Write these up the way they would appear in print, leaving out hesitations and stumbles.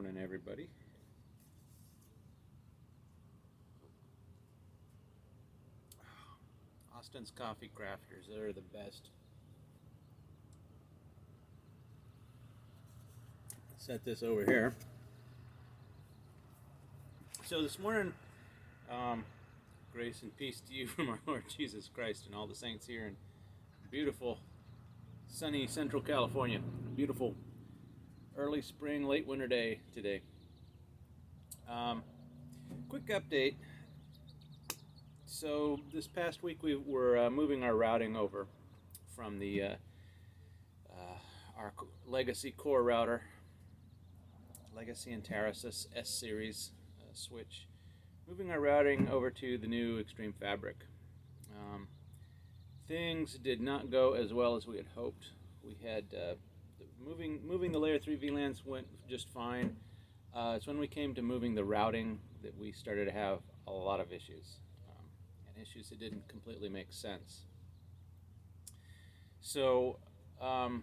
morning, everybody. Austin's Coffee Crafters, they're the best. Set this over here. So this morning, grace and peace to you from our Lord Jesus Christ and all the saints here in beautiful, sunny Central California. Beautiful early spring, late winter day today. Quick update. So this past week we were moving our routing over from the our legacy core router, Legacy and Terrasis S series switch, moving our routing over to the new Extreme Fabric. Things did not go as well as we had hoped. We had moving the layer 3 VLANs went just fine. It's when we came to moving the routing that we started to have a lot of issues, and issues that didn't completely make sense. So our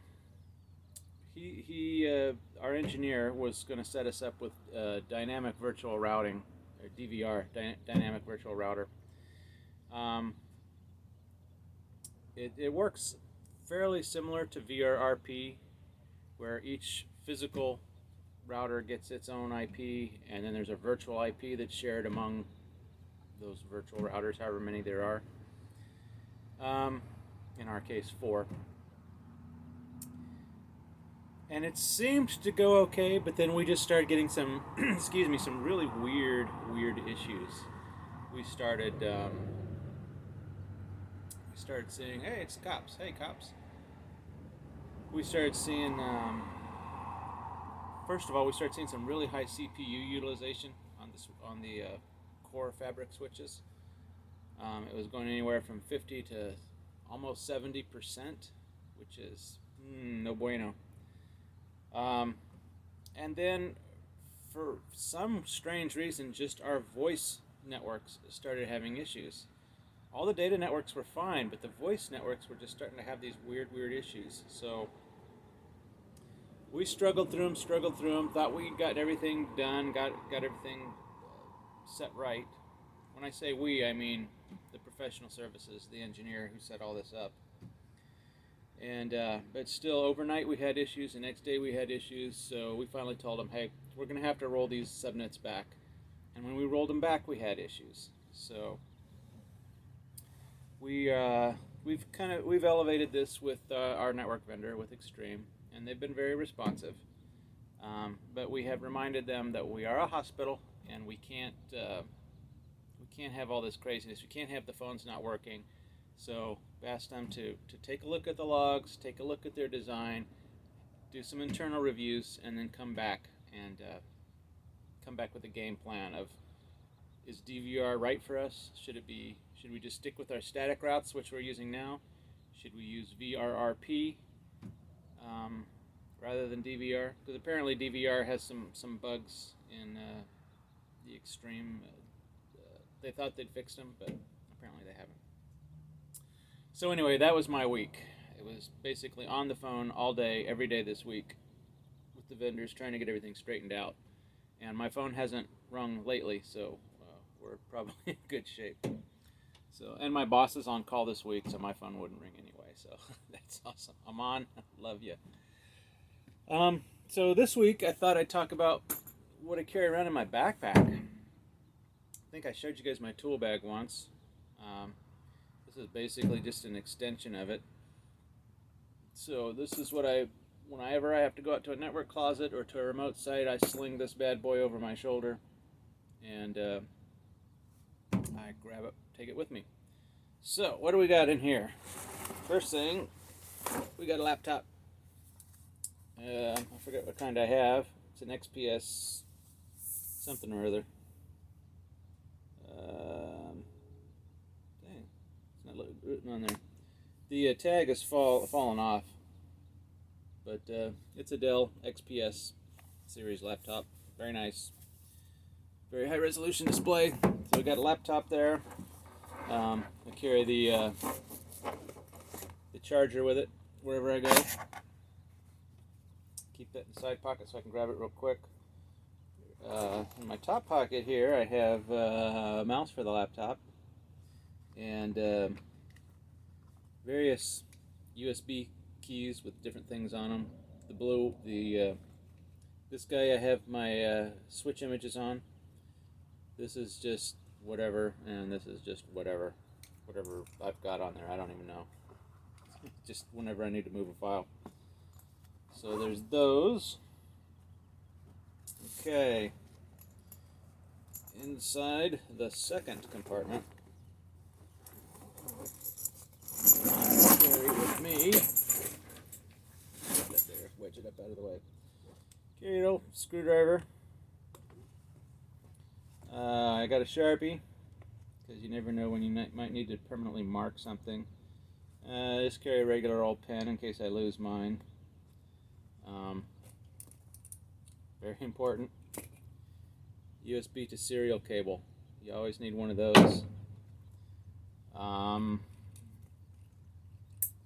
engineer was going to set us up with dynamic virtual routing, or DVR, dynamic virtual router. It works fairly similar to VRRP, where each physical router gets its own IP, and then there's a virtual IP that's shared among those virtual routers, however many there are. In our case, 4. And it seemed to go okay, but then we just started getting some, some really weird issues. We started seeing, hey, it's cops. Hey, cops. We started seeing, first of all, we started seeing some really high CPU utilization on the core fabric switches. It was going anywhere from 50 to almost 70%, which is no bueno. And then, for some strange reason, just our voice networks started having issues. All the data networks were fine, but the voice networks were just starting to have these weird issues. So we struggled through them, thought we got everything done, got everything set right. When I say we, I mean the professional services, the engineer who set all this up. And but still, overnight we had issues, the next day we had issues, so we finally told them, hey, we're going to have to roll these subnets back. And when we rolled them back, we had issues. So we've elevated this with our network vendor, with Extreme, and they've been very responsive. But we have reminded them that we are a hospital, and we can't have all this craziness. We can't have the phones not working. So we asked them to take a look at the logs, take a look at their design, do some internal reviews, and then come back with a game plan of, is DVR right for us? Should we just stick with our static routes, which we're using now? Should we use VRRP rather than DVR? Because apparently DVR has some bugs in the Extreme. They thought they'd fixed them, but apparently they haven't. So anyway, that was my week. It was basically on the phone all day, every day this week with the vendors, trying to get everything straightened out. And my phone hasn't rung lately, so we're probably in good shape. So, and my boss is on call this week, so my phone wouldn't ring anyway. So that's awesome. I'm on. Love you. So this week I thought I'd talk about what I carry around in my backpack. I think I showed you guys my tool bag once. This is basically just an extension of it. So this is what whenever I have to go out to a network closet or to a remote site, I sling this bad boy over my shoulder, and I grab it, take it with me. So what do we got in here? First thing, we got a laptop. I forget what kind I have. It's an XPS something or other. Dang, it's not written on there. The tag is fallen off, but it's a Dell XPS series laptop. Very nice, very high resolution display. So we got a laptop there. I carry the charger with it wherever I go. Keep that in the side pocket so I can grab it real quick. In my top pocket here, I have a mouse for the laptop and various USB keys with different things on them. This guy I have my switch images on. This is just whatever, and this is just whatever I've got on there. I don't even know. Just whenever I need to move a file. So there's those. Okay. Inside the second compartment, I carry with me. Put that there, wedge it up out of the way. Carry an old screwdriver. I got a Sharpie because you never know when you might need to permanently mark something. Just carry a regular old pen in case I lose mine. Very important. USB to serial cable. You always need one of those. And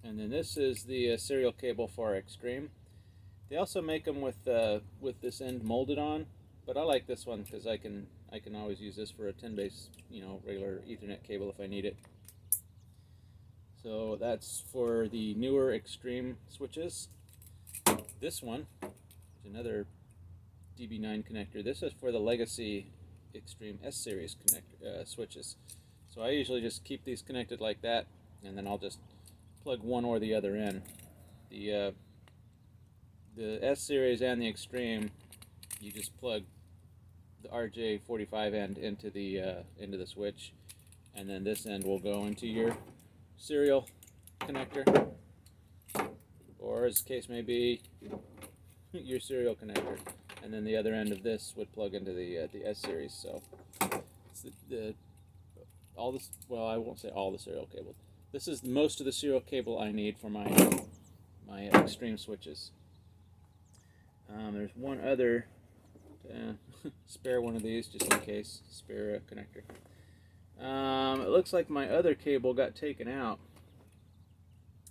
then this is the serial cable for Extreme. They also make them with this end molded on, but I like this one because I can always use this for a 10 base, regular Ethernet cable if I need it. So that's for the newer Extreme switches. This one is another DB9 connector. This is for the Legacy Extreme S series switches. So I usually just keep these connected like that, and then I'll just plug one or the other in. The S series and the Extreme, you just plug the RJ45 end into the switch, and then this end will go into your serial connector, or as the case may be, your serial connector, and then the other end of this would plug into the S series. So it's all this. Well, I won't say all the serial cable. This is most of the serial cable I need for my Extreme switches. There's one other spare one of these just in case, spare connector. It looks like my other cable got taken out,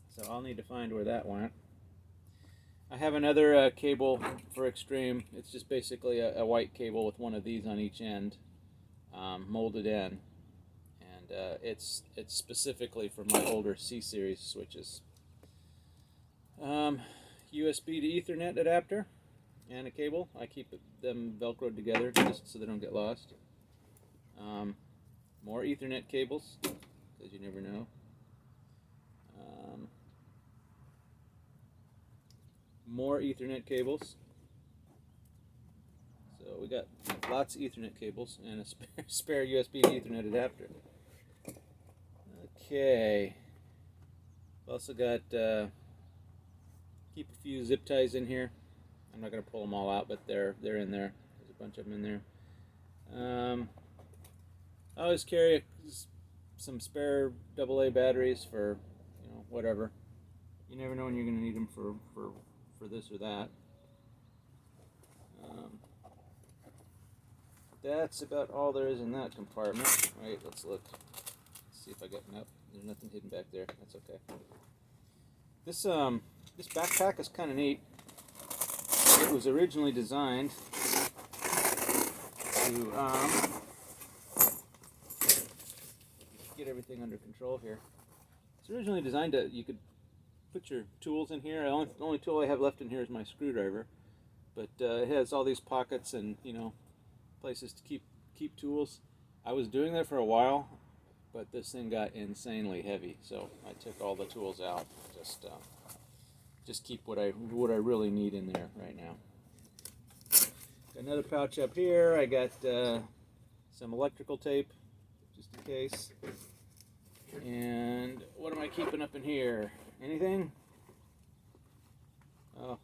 so I'll need to find where that went. I have another cable for Extreme. It's just basically a white cable with one of these on each end, molded in, and it's specifically for my older C series switches. USB to Ethernet adapter and a cable. I keep them velcroed together just so they don't get lost. More Ethernet cables, because you never know. More Ethernet cables. So we got lots of Ethernet cables and a spare USB to Ethernet adapter. Okay. Also got keep a few zip ties in here. I'm not going to pull them all out, but they're in there. There's a bunch of them in there. I always carry some spare AA batteries for whatever. You never know when you're going to need them for this or that. That's about all there is in that compartment. Wait, let's look. Let's see if I got nope. There's nothing hidden back there. That's okay. This backpack is kind of neat. It was originally designed to get everything under control here. It's originally designed to you could put your tools in here. The only tool I have left in here is my screwdriver, but it has all these pockets and places to keep tools. I was doing that for a while, but this thing got insanely heavy, so I took all the tools out. Just keep what I really need in there right now. Got another pouch up here. I got some electrical tape, just in case. And what am I keeping up in here? Anything? Oh,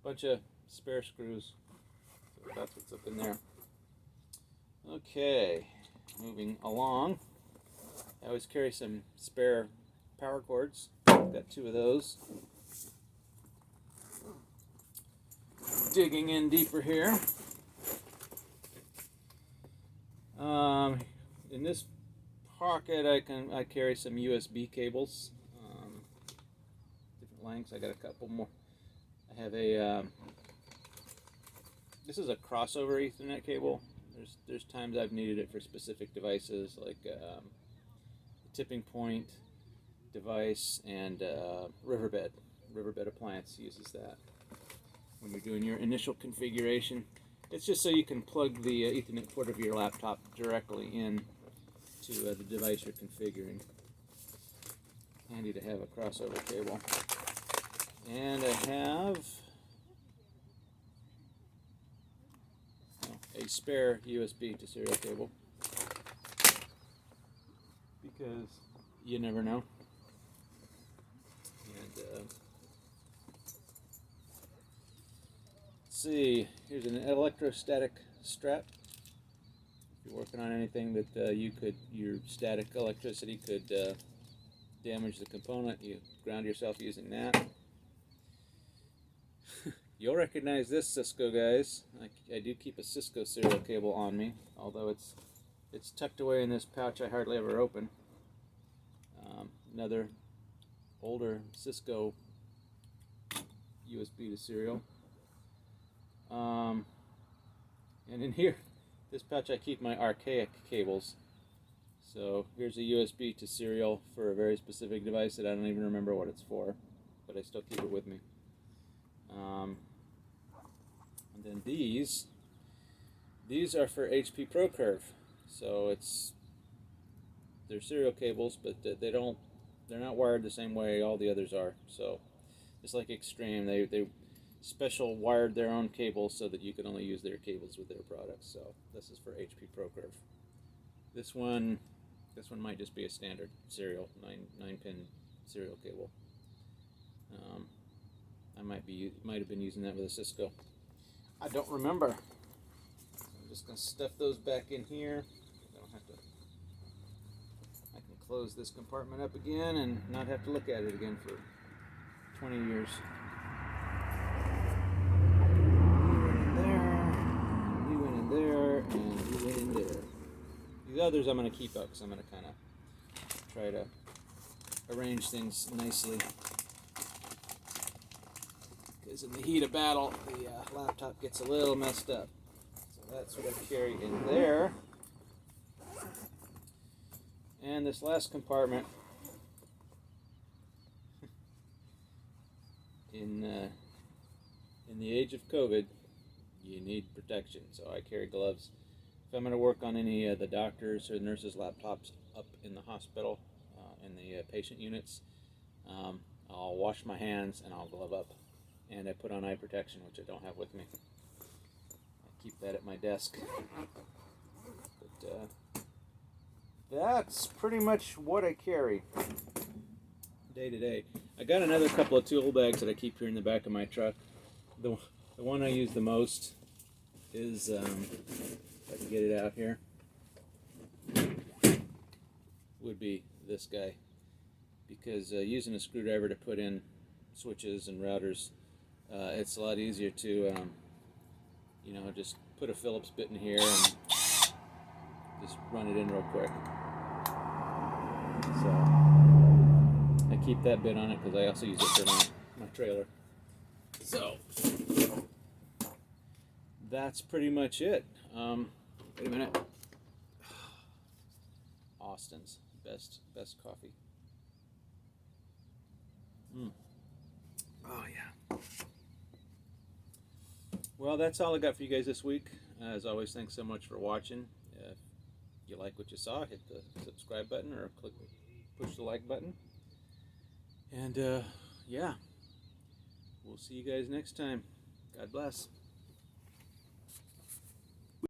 bunch of spare screws. So that's what's up in there. Okay, moving along. I always carry some spare power cords. Got 2 of those. Digging in deeper here. In this pocket, I carry some USB cables, different lengths. I got a couple more. I have a This is a crossover Ethernet cable. There's times I've needed it for specific devices like the tipping point device and Riverbed. Riverbed appliance uses that when you're doing your initial configuration. It's just so you can plug the Ethernet port of your laptop directly in to the device you're configuring. Handy to have a crossover cable. And I have a spare USB to serial cable because you never know. And let's see, here's an electrostatic strap. If you're working on anything that your static electricity could damage the component, you ground yourself using that. You'll recognize this Cisco, guys. I do keep a Cisco serial cable on me, although it's tucked away in this pouch I hardly ever open. Another older Cisco USB to serial. And in here, this pouch I keep my archaic cables. So here's a USB to serial for a very specific device that I don't even remember what it's for, but I still keep it with me. And then these are for HP ProCurve. So they're serial cables, but they're not wired the same way all the others are. So it's like Extreme, they special wired their own cables so that you can only use their cables with their products. So this is for HP ProCurve. This one might just be a standard serial 9-pin serial cable. I might have been using that with a Cisco. I don't remember. I'm just gonna stuff those back in here. I can close this compartment up again and not have to look at it again for 20 years. You went in there, and you went in there. These others I'm gonna keep up because I'm gonna kind of try to arrange things nicely. Because in the heat of battle, the laptop gets a little messed up. So that's what I carry in there. And this last compartment, in the age of COVID, you need protection. So I carry gloves. If I'm going to work on any of the doctors or nurses' laptops up in the hospital, in the patient units, I'll wash my hands and I'll glove up. And I put on eye protection, which I don't have with me. I keep that at my desk. But that's pretty much what I carry day to day. I got another couple of tool bags that I keep here in the back of my truck. The one I use the most is, if I can get it out here, would be this guy. Because using a screwdriver to put in switches and routers, it's a lot easier to, just put a Phillips bit in here and just run it in real quick. So I keep that bit on it because I also use it for my trailer. So that's pretty much it. Wait a minute. Austin's best coffee. Oh yeah. Well, that's all I got for you guys this week. As always, thanks so much for watching. If you like what you saw, hit the subscribe button or push the like button. And yeah, we'll see you guys next time. God bless.